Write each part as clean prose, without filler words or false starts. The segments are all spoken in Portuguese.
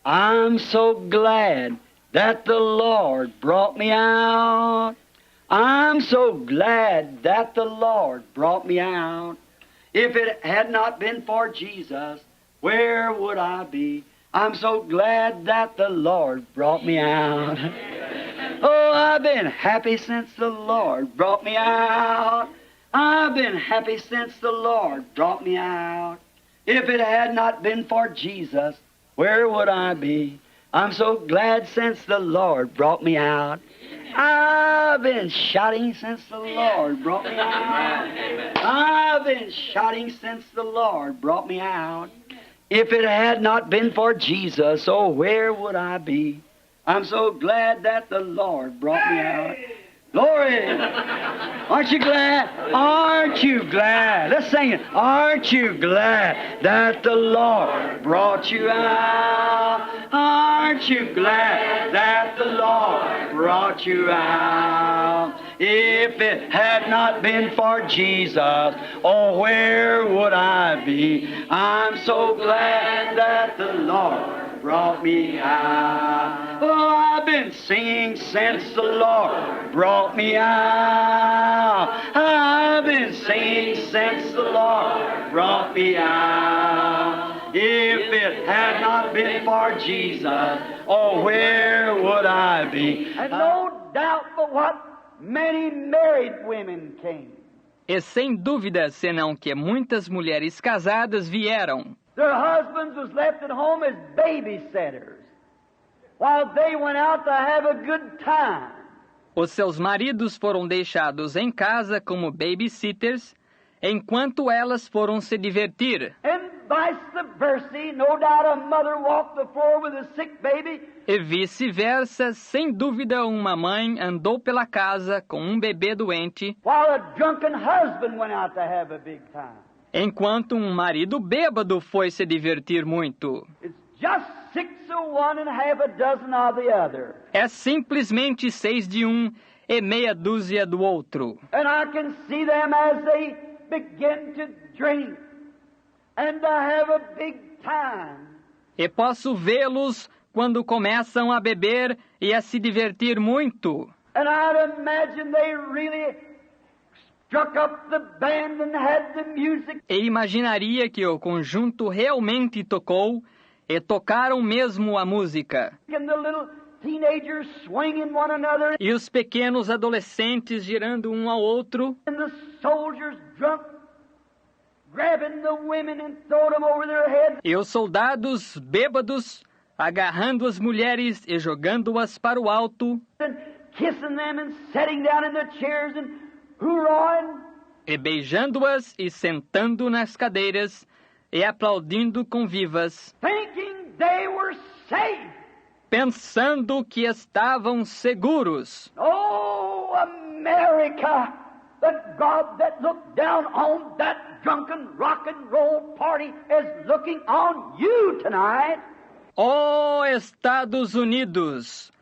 I'm so glad that the Lord brought me out. I'm so glad that the Lord brought me out. If it had not been for Jesus, where would I be? I'm so glad that the Lord brought me out. Oh, I've been happy since the Lord brought me out. I've been happy since the Lord brought me out. If it had not been for Jesus, where would I be? I'm so glad since the Lord brought me out. I've been shouting since the Lord brought me out. I've been shouting since the Lord brought me out. If it had not been for Jesus, oh, where would I be? I'm so glad that the Lord brought me out. Glory! Aren't you glad? Aren't you glad? Let's sing it. Aren't you glad that the Lord brought you out? Aren't you glad that the Lord brought you out? If it had not been for Jesus, oh, where would I be? I'm so glad that the Lord brought me out. Oh, I've been singing since the Lord brought me out. I've been singing since the Lord brought me out. If it had not been for Jesus, oh, where would I be? And no doubt but what many married women came. E sem dúvida, senão que muitas mulheres casadas vieram. Their husbands was left at home as babysitters, while they went out to have a good time. Os seus maridos foram deixados em casa como babysitters, enquanto elas foram se divertir. And vice versa, no doubt a mother walked the floor with a sick baby. E vice-versa, sem dúvida uma mãe andou pela casa com um bebê doente, While a drunken husband went out to have a big time. enquanto um marido bêbado foi se divertir muito. It's just 6 of one and half a dozen of the other. É simplesmente 6 de um e meia dúzia do outro. And I can see them as they begin to drink and to have a big time. E posso vê-los quando começam a beber e a se divertir muito. And I'd imagine they really struck up the band and had the music. E imaginaria que o conjunto realmente tocou e tocaram mesmo a música. And the little teenagers swinging one another. E os pequenos adolescentes girando um ao outro. And the soldiers drunk, grabbing the women and throwing them over their heads. E os soldados bêbados agarrando as mulheres e jogando-as para o alto. And kissing them and sitting down in the chairs and hoorahing. E beijando-as e sentando nas cadeiras e aplaudindo com vivas. Thinking they were safe. Pensando que estavam seguros. Oh, America, the God that looked down on that drunken rock and roll party is looking on you tonight. Oh, Estados Unidos!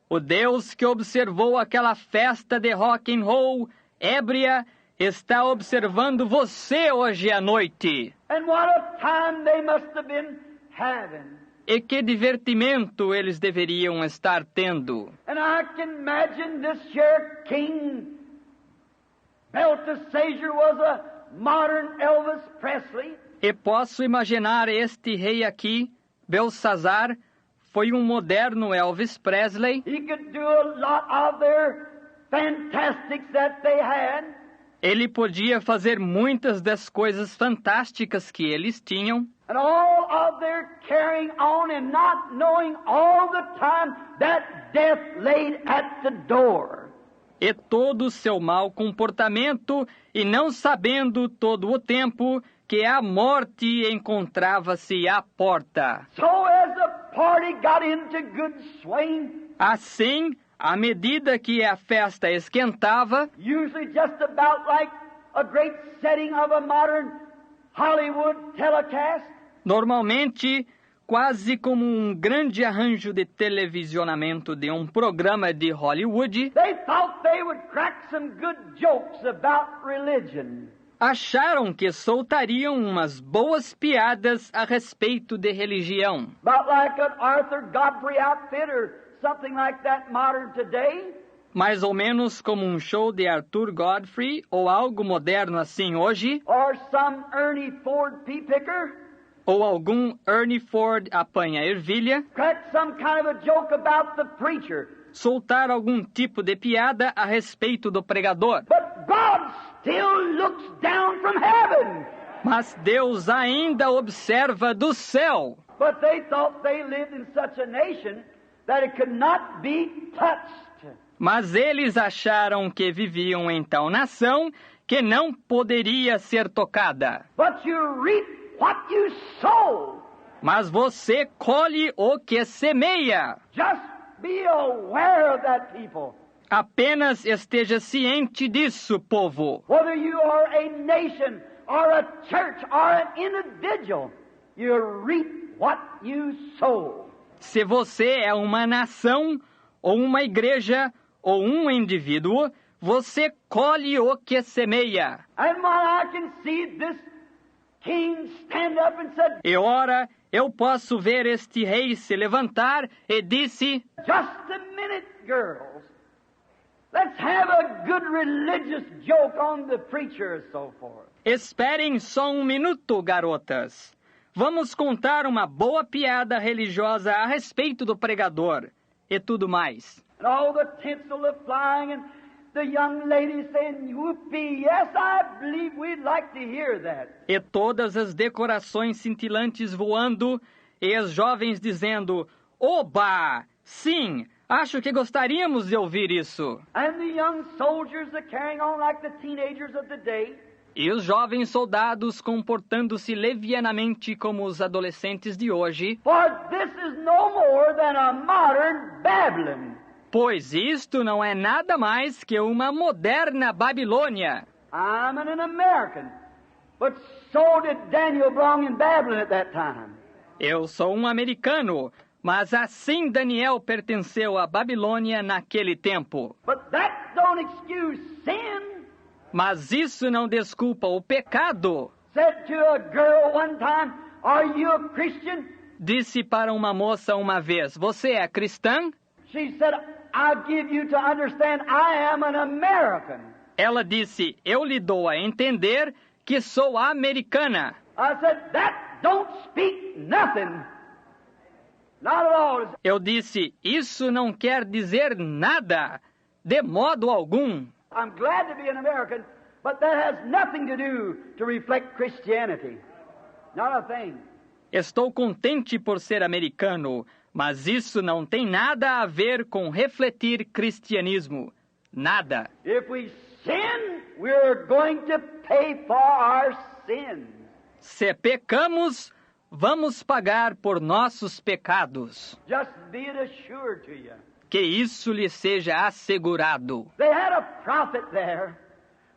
O Deus que observou aquela festa de rock and roll ébria está observando você hoje à noite. And what a time they must have been having. E que divertimento eles deveriam estar tendo. And I can imagine this here King Belteshazzar was a modern Elvis Presley. E posso imaginar este rei aqui, Belsazar, foi um moderno Elvis Presley. He could do a lot of their fantastics that they had. Ele podia fazer muitas das coisas fantásticas que eles tinham. And all of their carrying on and not knowing all the time that death laid at the door. E todo o seu mau comportamento e não sabendo todo o tempo que a morte encontrava-se à porta. So as the party got into good swing, Assim, à medida que a festa esquentava, usually just about like a great setting of a modern Hollywood telecast, normalmente quase como um grande arranjo de televisionamento de um programa de Hollywood, they thought they would crack some good jokes about religion. Acharam que soltariam umas boas piadas a respeito de religião. About like an Arthur Godfrey outfit or something like that modern today. Mais ou menos como um show de Arthur Godfrey ou algo moderno assim hoje, Or some Ernie Ford pea picker. ou algum Ernie Ford apanha ervilha, Crack some kind of a joke about the preacher. soltar algum tipo de piada a respeito do pregador. But God still looks down from heaven. Mas Deus ainda observa do céu. But they thought they lived in such a nation that it could not be touched. Mas eles acharam que viviam em tal nação que não poderia ser tocada. But you reap what you sow. Mas você colhe o que semeia. Just be aware of that, people. Apenas esteja ciente disso, povo. Whether you are a nation or a church or an individual, you reap what you sow. Se você é uma nação, ou uma igreja, ou um indivíduo, você colhe o que semeia. And when I can see this king stand up and said, E ora, eu posso ver este rei se levantar e disse: just a minute, girls. Let's have a good religious joke on the preacher and so forth. Esperem só um minuto, garotas. Vamos contar uma boa piada religiosa a respeito do pregador e tudo mais. And all the tinsel of flying and the young ladies saying, whoopee, yes, I believe we'd like to hear that. E todas as decorações cintilantes voando e as jovens dizendo: oba! Sim, acho que gostaríamos de ouvir isso. And the young soldiers are carrying on like the teenagers of the day. E os jovens soldados comportando-se levianamente como os adolescentes de hoje, For this is no more than a modern Babylon. pois isto não é nada mais que uma moderna Babilônia. I'm an American, but so did Daniel belong in Babylon at that time. Eu sou um americano, mas assim Daniel pertenceu à Babilônia naquele tempo. But that don't excuse sin. Mas isso não desculpa o pecado. Said to a girl one time, are you a Christian? Disse para uma moça uma vez: você é cristã? She said, I'll give you to understand I am an American. Ela disse: eu lhe dou a entender que sou americana. I said, that don't speak nothing. Not at all. Eu disse: isso não quer dizer nada, de modo algum. I'm glad to be an American, but that has nothing to do to reflect Christianity. Not a thing. Estou contente por ser americano, mas isso não tem nada a ver com refletir cristianismo. Nada. If we sin, we're going to pay for our sins. Se pecamos, vamos pagar por nossos pecados. Just be it assured to you. Que isso lhe seja assegurado. They had a prophet there,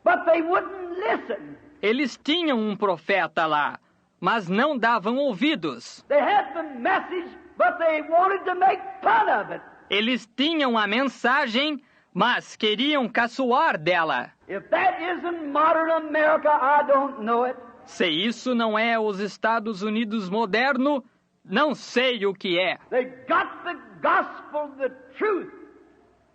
but they wouldn't listen. Eles tinham um profeta lá, mas não davam ouvidos. They had the message, but they wanted to make fun of it. Eles tinham a mensagem, mas queriam caçoar dela. If that isn't modern America, I don't know it. Se isso não é os Estados Unidos moderno, não sei o que é. They got the gospel, the truth,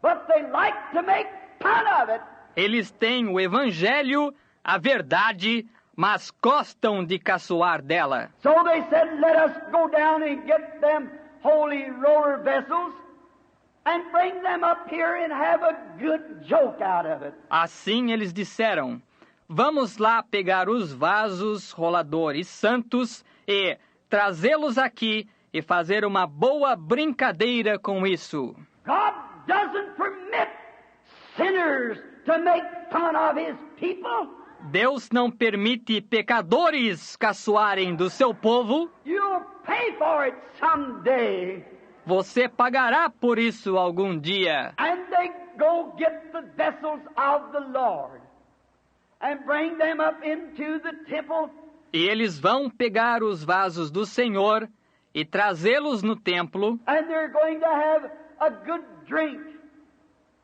but they like to make fun of it. Eles têm o evangelho, a verdade, mas gostam de caçoar dela. So they said, let us go down and get them holy roller vessels and bring them up here and have a good joke out of it. Assim eles disseram: vamos lá pegar os vasos roladores santos e trazê-los aqui e fazer uma boa brincadeira com isso. God doesn't permit sinners to make fun of His people. Deus não permite pecadores caçoarem do seu povo. You'll pay for it someday. Você pagará por isso algum dia. And they go get the vessels of the Lord and bring them up into the temple. E eles vão pegar os vasos do Senhor e trazê-los no templo. And they're going to have a good drink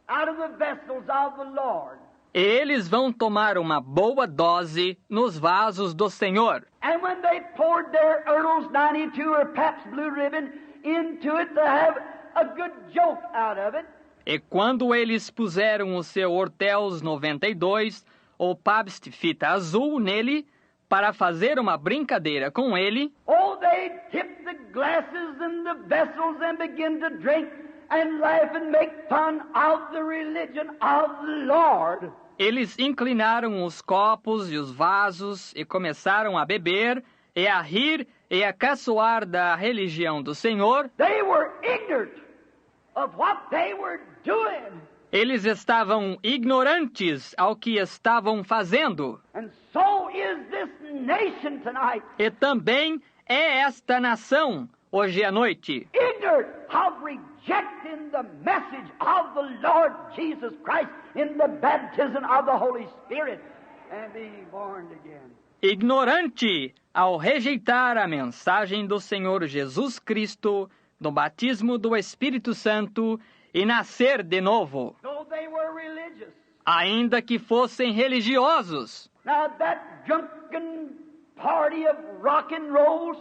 out of the vessels of the Lord. Eles vão tomar uma boa dose nos vasos do Senhor. And when they poured their Earls 92 or Pabst Blue Ribbon into it to have a good joke out of it, E quando eles puseram o seu Hortels 92 ou Pabst Fita Azul nele, para fazer uma brincadeira com ele, oh, they tip the glasses and the vessels and begin to drink and laugh and make fun of the religion of the Lord. eles inclinaram os copos e os vasos e começaram a beber e a rir e a caçoar da religião do Senhor. They were ignorant of what they were doing. Eles estavam ignorantes ao que estavam fazendo. And so is this nation tonight. E também é esta nação hoje à noite, Ignorant of rejecting the message of the Lord Jesus Christ in the baptism of the Holy Spirit and being born again. ignorante ao rejeitar a mensagem do Senhor Jesus Cristo, do batismo do Espírito Santo e nascer de novo, So they were religious. ainda que fossem religiosos. Now that drunken party of rock and rolls,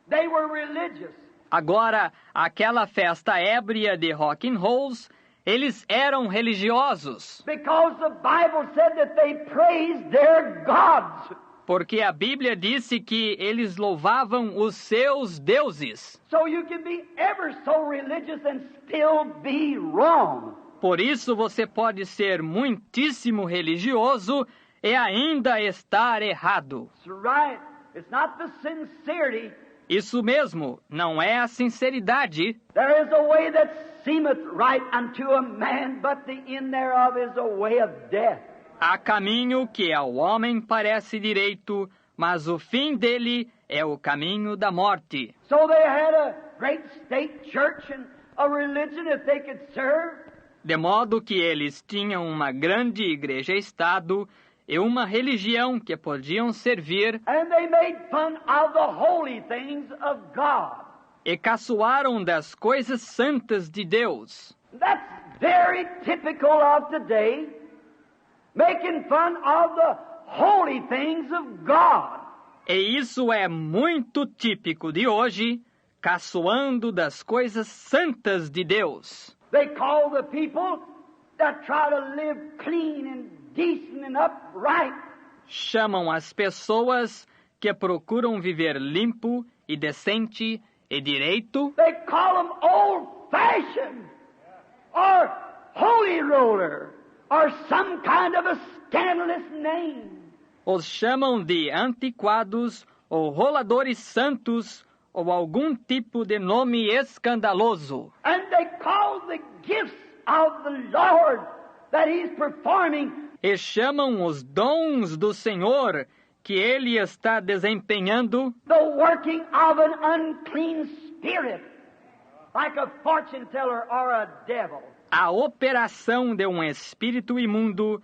they were religious. Agora, aquela festa ébria de rock and rolls, eles eram religiosos, Because the Bible said that they praised their gods. porque a Bíblia disse que eles louvavam os seus deuses. So you can be ever so religious and still be wrong. Por isso você pode ser muitíssimo religioso e ainda estar errado. That's right. It's not the sincerity. Isso mesmo, não é a sinceridade. There is a way that seemeth right unto a man, but the end thereof is a way of death. Há caminho que ao homem parece direito, mas o fim dele é o caminho da morte. So they had a great state church and a religion that they could serve. De modo que eles tinham uma grande igreja-estado e uma religião que podiam servir, And they made fun of the holy things of God. e caçoaram das coisas santas de Deus. That's very typical of today, making fun of the holy things of God. E isso é muito típico de hoje, caçoando das coisas santas de Deus. They call the people that try to live clean and decent and upright. Chamam as pessoas que procuram viver limpo e decente e direito, They call them old-fashioned or holy roller or some kind of a scandalous name. os chamam de antiquados ou roladores santos ou algum tipo de nome escandaloso. And they call the gifts of the Lord that He's performing E chamam os dons do Senhor que Ele está desempenhando the working of an unclean spirit, like a fortune teller or a devil. a operação de um espírito imundo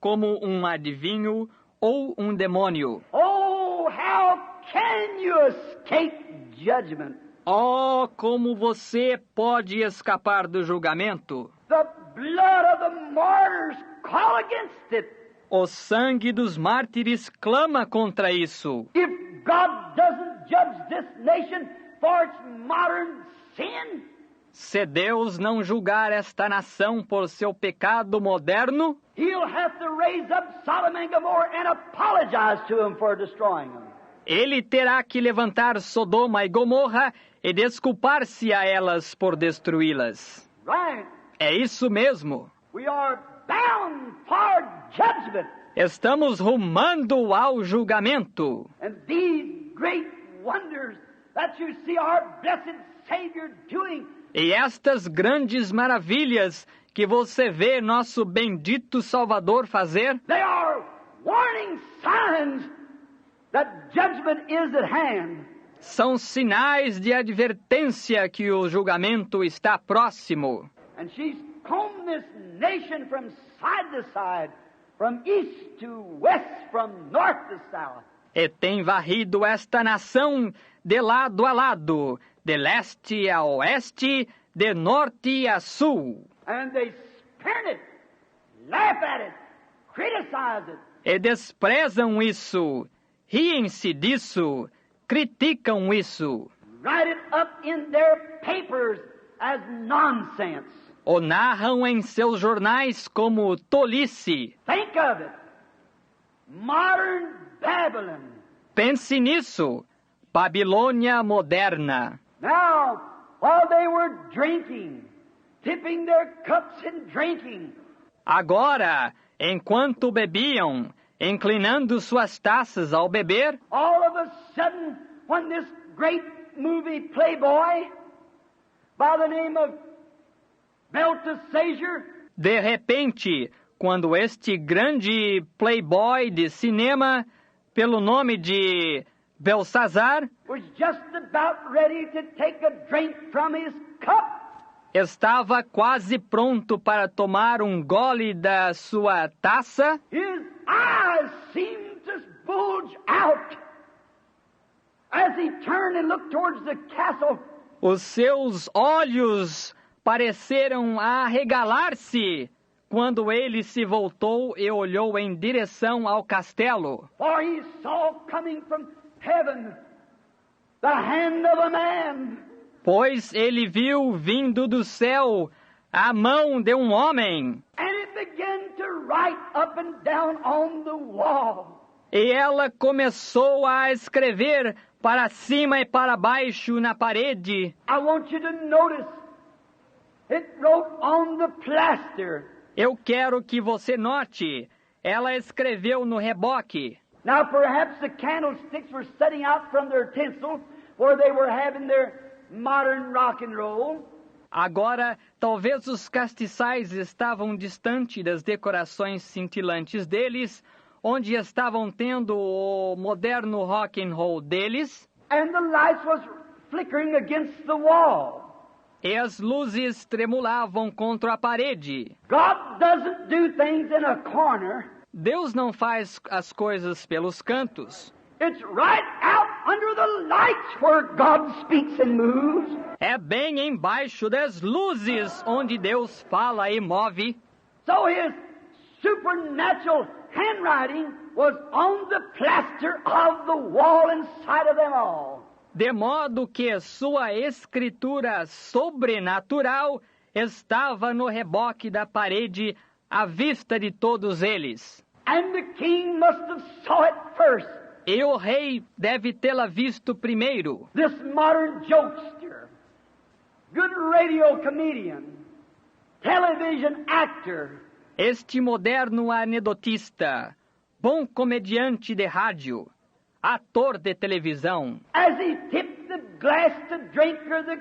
como um adivinho ou um demônio. Oh, how can you escape judgment? Oh, como você pode escapar do julgamento? The blood of the martyrs call against it. O sangue dos mártires clama contra isso. If God doesn't judge this nation for its modern sin, Se Deus não julgar esta nação por seu pecado moderno, He'll have to raise up Sodom and Gomorrah and apologize to them for destroying them. Ele terá que levantar Sodoma e Gomorra e desculpar-se a elas por destruí-las. Right? É isso mesmo. We are bound for judgment. Estamos rumando ao julgamento. And these great wonders that you see our blessed Savior doing, E estas grandes maravilhas que você vê nosso bendito Salvador fazer, they are warning signs that judgment is at hand. são sinais de advertência que o julgamento está próximo. And she's combed this nation from side to side, from east to west, from north to south. E tem varrido esta nação de lado a lado, de leste a oeste, de norte a sul. And they spurn it, laugh at it, criticize it. E desprezam isso, riem-se disso, criticam isso, Write it up in their papers as nonsense. o narram em seus jornais como tolice. Think of it. Modern Babylon. Pense nisso, Babilônia moderna. Now, while they were drinking, tipping their cups and drinking, Agora, enquanto bebiam, inclinando suas taças ao beber, all of a sudden, when this great movie playboy by the name of Belteshazzar de repente, quando este grande playboy de cinema, pelo nome de Belsazar, was just about ready to take a drink from his cup, estava quase pronto para tomar um gole da sua taça, his eyes seemed to bulge out as he turned and looked towards the castle. os seus olhos pareceram arregalar-se quando ele se voltou e olhou em direção ao castelo, For he saw coming from heaven the hand of a man, pois ele viu vindo do céu a mão de um homem, and it began to write up and down on the wall. e ela começou a escrever para cima e para baixo na parede. I want you to notice it wrote on the plaster. Eu quero que você note, ela escreveu no reboque. Now perhaps the candlesticks were setting out from their tinsel where they were having their modern rock and roll. Agora, talvez os castiçais estavam distante das decorações cintilantes deles, onde estavam tendo o moderno rock and roll deles, And the lights was flickering against the wall. e as luzes tremulavam contra a parede. God doesn't do things in a corner. Deus não faz as coisas pelos cantos. It's right out under the lights where God speaks and moves. É bem embaixo das luzes onde Deus fala e move. So his supernatural handwriting was on the plaster of the wall inside of them all. De modo que sua escritura sobrenatural estava no reboque da parede à vista de todos eles. And the king must have saw it first. E o rei deve tê-la visto primeiro. This modern jokester, good radio comedian, television actor, Este moderno anedotista, bom comediante de rádio, ator de televisão, as he tipped the glass to drink or the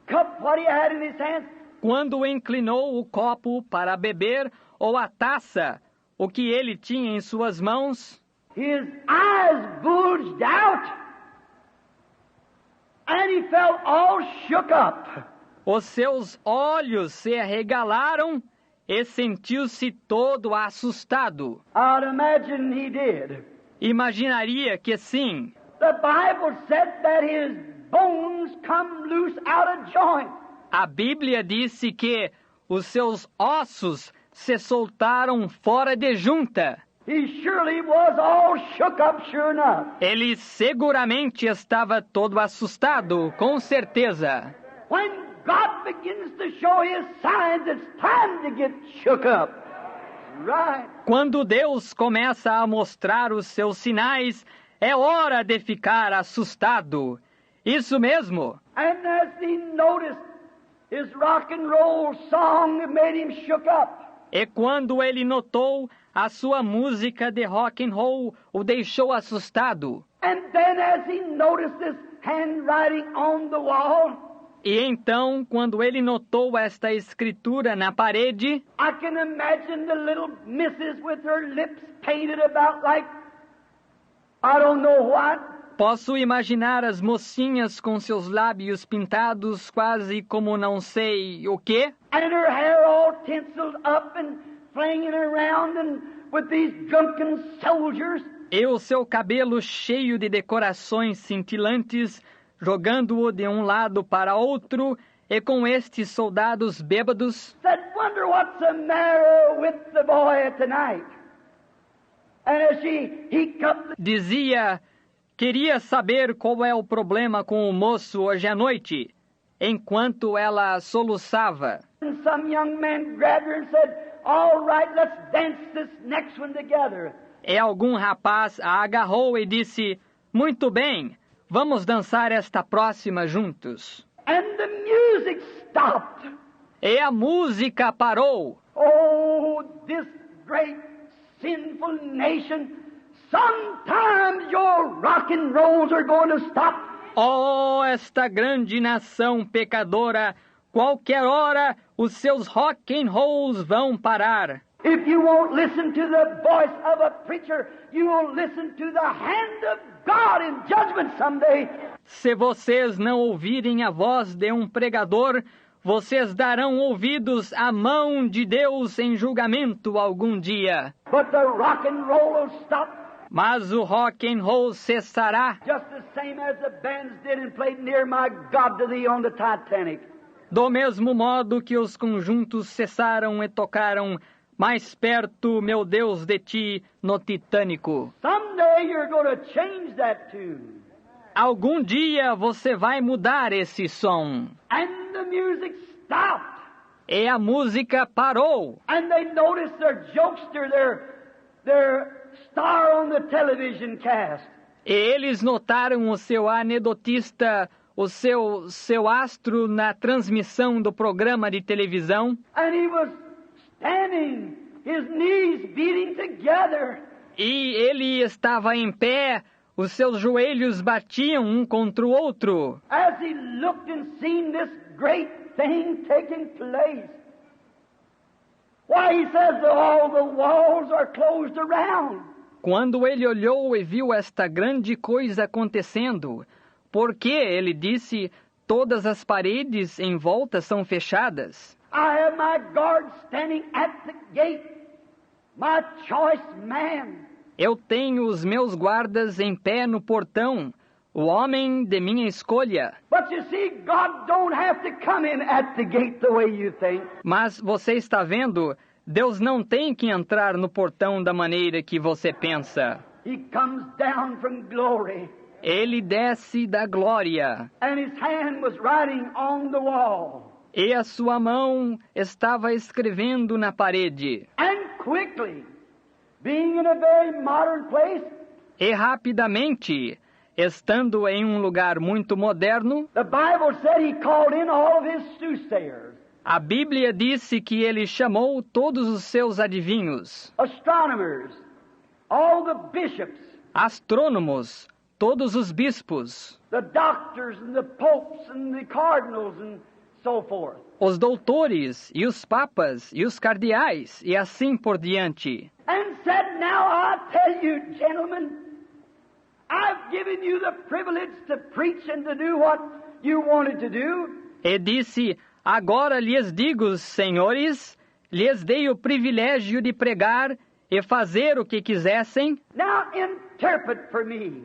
cup what he had in his hands, quando inclinou o copo para beber ou a taça, o que ele tinha em suas mãos, his eyes bulged out and he felt all shook up. os seus olhos se arregalaram e sentiu-se todo assustado. I'd imagine he did. Imaginaria que sim. The Bible said that his bones come loose out of joint. A Bíblia disse que os seus ossos se soltaram fora de junta. He surely was all shook up, sure enough. Ele seguramente estava todo assustado, com certeza. When God begins to show his signs, it's time to get shook up. Right. Quando Deus começa a mostrar os seus sinais, é hora de ficar assustado. Isso mesmo. And as he noticed his rock and roll song, it made him shook up. E quando ele notou a sua música de rock and roll, o deixou assustado. And then as he noticed this handwriting on the wall, E então, quando ele notou esta escritura na parede, I can imagine the little missus with her lips painted about like I don't know what. posso imaginar as mocinhas com seus lábios pintados quase como não sei o quê, And her hair all tinseled up and flinging around and with these drunken soldiers. e o seu cabelo cheio de decorações cintilantes, jogando-o de um lado para outro, e com estes soldados bêbados. Said, wonder what's the matter with the boy tonight. And as she hiccuped, Dizia: queria saber qual é o problema com o moço hoje à noite, enquanto ela soluçava. some young man grabbed her and said, "All right, let's dance this next one together." E algum rapaz a agarrou e disse: muito bem, vamos dançar esta próxima juntos. And the music stopped. E a música parou. Oh, this great sinful nation, sometimes your rock and rolls are going to stop. Oh, esta grande nação pecadora, qualquer hora os seus rock and rolls vão parar. If you won't listen to the voice of a preacher, you will listen to the hand of God in judgment someday. Se vocês não ouvirem a voz de um pregador, vocês darão ouvidos à mão de Deus em julgamento algum dia. But the rock and roll will stop, Mas o rock and roll cessará, just the same as the bands did and played Near My God to Thee on the Titanic. do mesmo modo que os conjuntos cessaram e tocaram Mais perto, meu Deus, de ti, no Titânico. Someday you're going to change that tune. Algum dia você vai mudar esse som. And the music stopped. E a música parou. And they noticed their jokester, their star on the television cast. E eles notaram o seu anedotista, o seu astro na transmissão do programa de televisão. And he was standing, his knees beating together. E ele estava em pé, os seus joelhos batiam um contra o outro. As he looked and seen this great thing taking place. Why, he says all the walls are closed around. Quando ele olhou e viu esta grande coisa acontecendo, porque, ele disse, todas as paredes em volta são fechadas. I have my guard standing at the gate, my choice man. Eu tenho os meus guardas em pé no portão, o homem de minha escolha. But you see, God don't have to come in at the gate the way you think. Mas você está vendo, Deus não tem que entrar no portão da maneira que você pensa. He comes down from glory, Ele desce da glória, and his hand was writing on the wall. e a sua mão estava escrevendo na parede. And quickly, being in a very modern place, E rapidamente, estando em um lugar muito moderno, the Bible said he called in all of his soothsayers, a Bíblia disse que ele chamou todos os seus adivinhos, astronomers, all the bishops, astrônomos, todos os bispos, the doctors and the popes and the cardinals and so forth. os doutores e os papas e os cardeais e assim por diante. And said, now I tell you, gentlemen, I've given you the privilege to preach and to do what you wanted to do. E disse, agora lhes digo, senhores, lhes dei o privilégio de pregar e fazer o que quisessem. Now interpret for me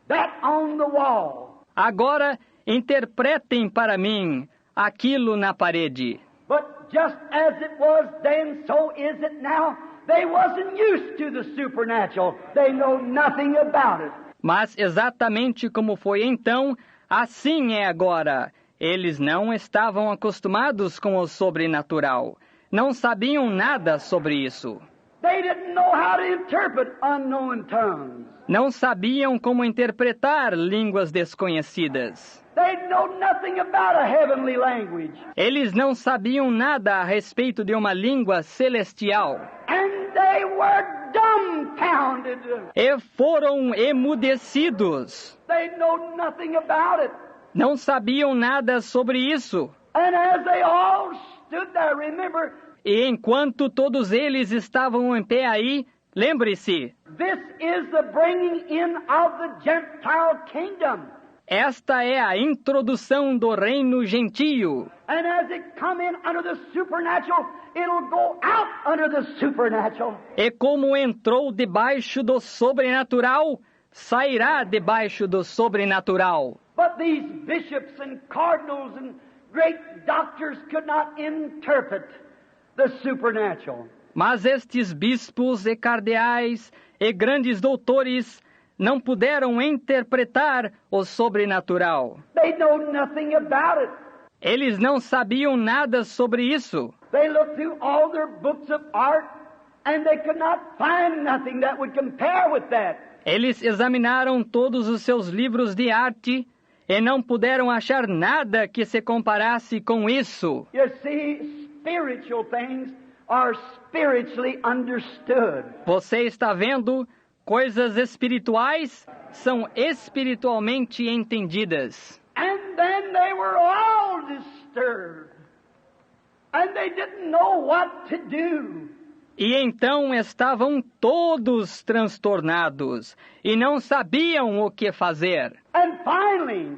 that on the wall. Agora interpretem para mim aquilo na parede. But just as it was then, so is it now. They wasn't used to the supernatural. They know nothing about it. Mas exatamente como foi então, assim é agora. Eles não estavam acostumados com o sobrenatural. Não sabiam nada sobre isso. They didn't know how to interpret unknown tongues. Não sabiam como interpretar línguas desconhecidas. They know nothing about a heavenly language. Eles não sabiam nada a respeito de uma língua celestial. And they were dumbfounded. E foram emudecidos. They know nothing about it. Não sabiam nada sobre isso. And as they all stood there, remember, E enquanto todos eles estavam em pé aí, lembre-se, this is the bringing in of the Gentile kingdom. esta é a introdução do reino gentio. And as it come in under the supernatural, it'll go out under the supernatural. E como entrou debaixo do sobrenatural, sairá debaixo do sobrenatural. But these bishops and cardinals and great doctors could not interpret the supernatural. Mas estes bispos e cardeais e grandes doutores não puderam interpretar o sobrenatural. They know nothing about it. Eles não sabiam nada sobre isso. They looked through all their books of art and they could not find nothing that would compare with that. Eles examinaram todos os seus livros de arte e não puderam achar nada que se comparasse com isso. You see, spiritual things are spiritually understood. Você está vendo? Coisas espirituais são espiritualmente entendidas. And then they were all disturbed. And they didn't know what to do. E então estavam todos transtornados e não sabiam o que fazer. And finally,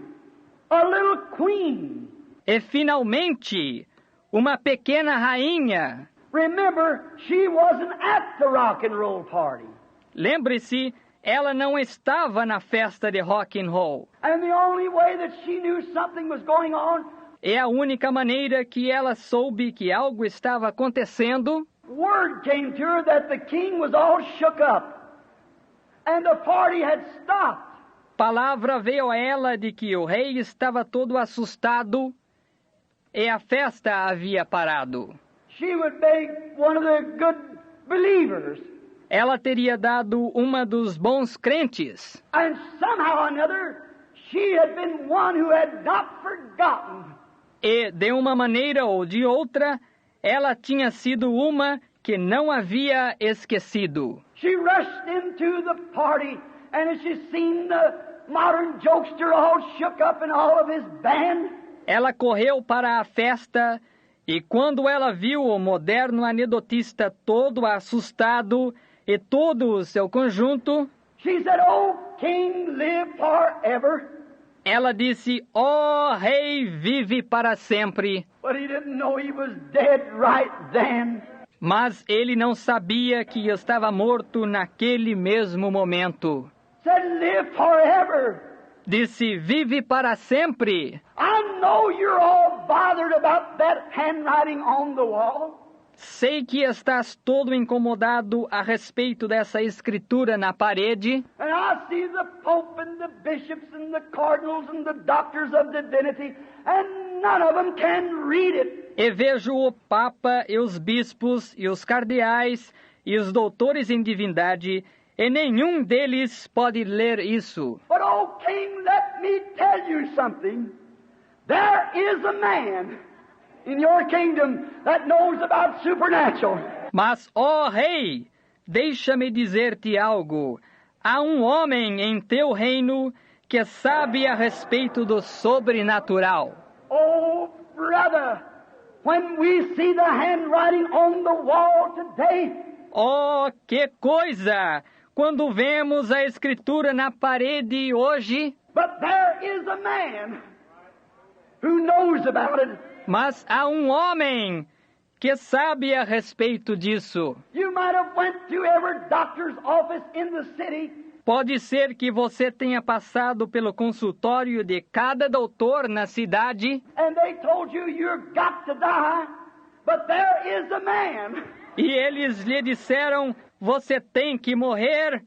a little queen. E finalmente, uma pequena rainha. Remember, she wasn't at the rock and roll party. Lembre-se, ela não estava na festa de rock and roll. And the only way that she knew something was going on, É a única maneira que ela soube que algo estava acontecendo. word came to her that the king was all shook up. And the party had stopped. Palavra veio a ela de que o rei estava todo assustado e a festa havia parado. She would make one of the good believers. Ela teria dado uma dos bons crentes. And somehow or another, she had been one who had not forgotten. E, de uma maneira ou de outra, ela tinha sido uma que não havia esquecido. She rushed into the party, and as she seen the modern jokester all shook up and all of his band, Ela correu para a festa e quando ela viu o moderno anedotista todo assustado e todo o seu conjunto, she said, "Oh, King, live forever." ela disse, ó rei, vive para sempre. But he didn't know he was dead right then. Mas ele não sabia que estava morto naquele mesmo momento. Said, "Live forever." Disse, vive para sempre. I know you're all bothered about that handwriting on the wall. Sei que estás todo incomodado a respeito dessa escritura na parede. And I see the Pope and the bishops and the cardinals and the doctors of divinity, and none of them can read it. E vejo o Papa e os bispos e os cardeais e os doutores em divindade, e nenhum deles pode ler isso. But, oh, King, let me tell you something. There is a man in your kingdom that knows about supernatural. Mas, ó rei, deixa-me dizer-te algo. Há um homem em teu reino que sabe a respeito do sobrenatural. Oh, brother, when we see the handwriting on the wall today, Oh, que coisa! Quando vemos a escritura na parede hoje, but there is a man who knows about it. mas há um homem que sabe a respeito disso. You might have went to every doctor's office in the city, Pode ser que você tenha passado pelo consultório de cada doutor na cidade and they told you you've got to die, but there is a man. e eles lhe disseram, você tem que morrer,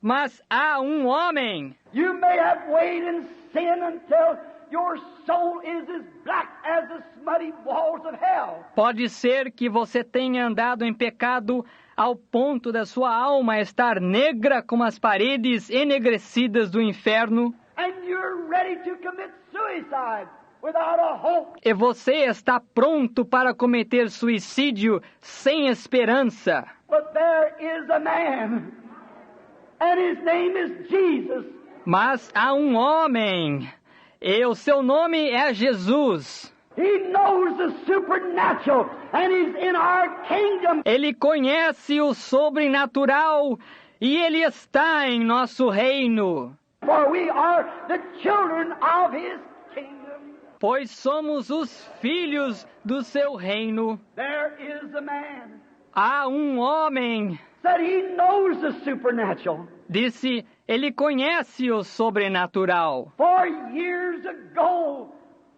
mas há um homem. You may have weighed in sin until your soul is as black as the smutty walls of hell. Pode ser que você tenha andado em pecado ao ponto da sua alma estar negra como as paredes enegrecidas do inferno, And you're ready to commit suicide without a hope. e você está pronto para cometer suicídio sem esperança. But there is a man, and his name is Jesus. Mas há um homem, e o seu nome é Jesus. He knows the supernatural, and he's in our kingdom. Ele conhece o sobrenatural e ele está em nosso reino, For we are the children of his kingdom. pois somos os filhos do seu reino. There is a man Há um homem, that he knows the supernatural. disse, ele conhece o sobrenatural. For years ago,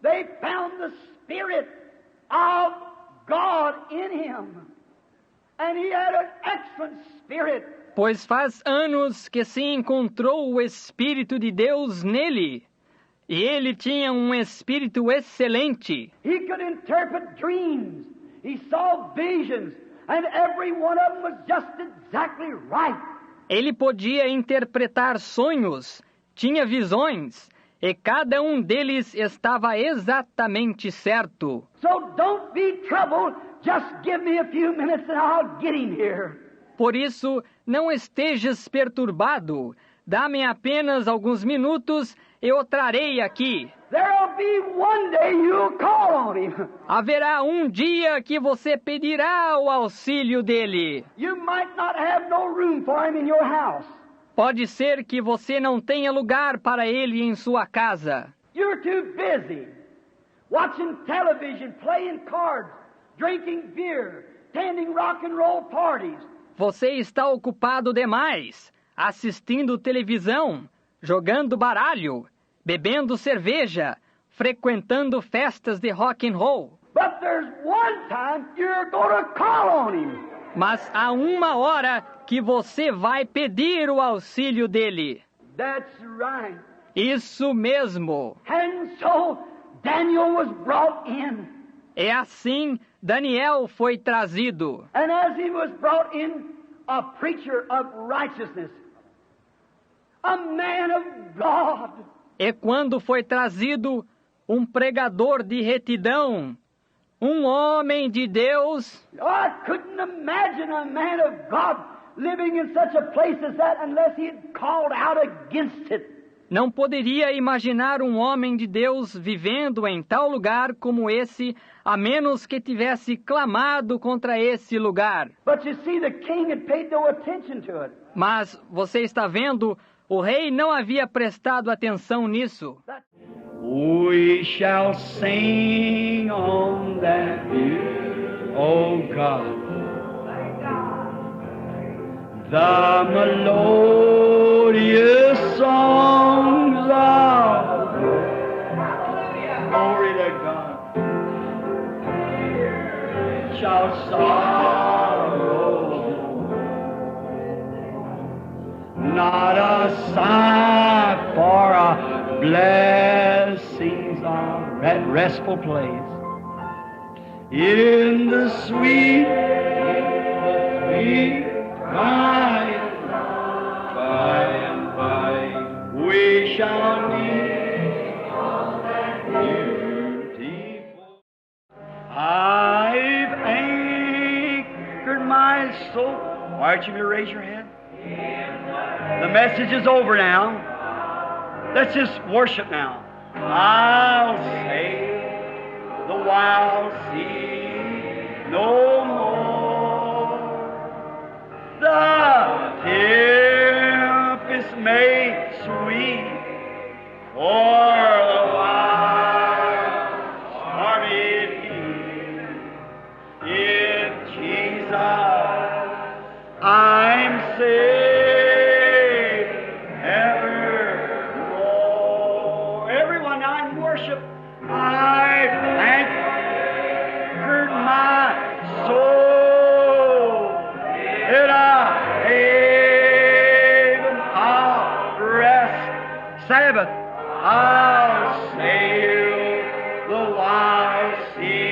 they found the Spirit of God in him. And he had an excellent spirit. Pois faz anos que se encontrou o Espírito de Deus nele. E ele tinha um espírito excelente. He could interpret dreams. He saw visions. And every one of them was just exactly right. Ele podia interpretar sonhos, tinha visões, e cada um deles estava exatamente certo. So don't be troubled. Just give me a few minutes and I'll get him here. Por isso, não estejas perturbado. Dá-me apenas alguns minutos e o trarei aqui. There'll be one day you'll call on him. Haverá um dia que você pedirá o auxílio dele. You might not have no room for him in your house. Pode ser que você não tenha lugar para ele em sua casa. You're too busy watching television, playing cards, drinking beer, attending rock and roll parties. Você está ocupado demais, assistindo televisão, jogando baralho, bebendo cerveja, frequentando festas de rock and roll. But there's one time you're going to call on him. Mas há uma hora que você vai pedir o auxílio dele. That's right. Isso mesmo. And so Daniel was brought in. É assim, Daniel foi trazido. And as he was brought in, a preacher of righteousness, a man of God. E quando foi trazido um pregador de retidão, um homem de Deus, I couldn't imagine a man of God living in such a place as that unless he had called out against it. não poderia imaginar um homem de Deus vivendo em tal lugar como esse, a menos que tivesse clamado contra esse lugar. But you see, the king had paid no attention to it. Mas você está vendo, o rei não havia prestado atenção nisso. We shall sing on that hill, oh God, the melodious songs of glory to God shall sorrow not a sigh for a blessings of restful place in the sweet by and by we shall meet on that beautiful. I've anchored my soul. Why don't you raise your hand? The message is over now. Let's just worship now. I'll say the wild sea no more. The tempest made sweet for the wild stormy peace. In Jesus I'm saved evermore. Everyone now in worship, I've anchored my soul in a haven of rest. Sabbath, I'll sail the wild sea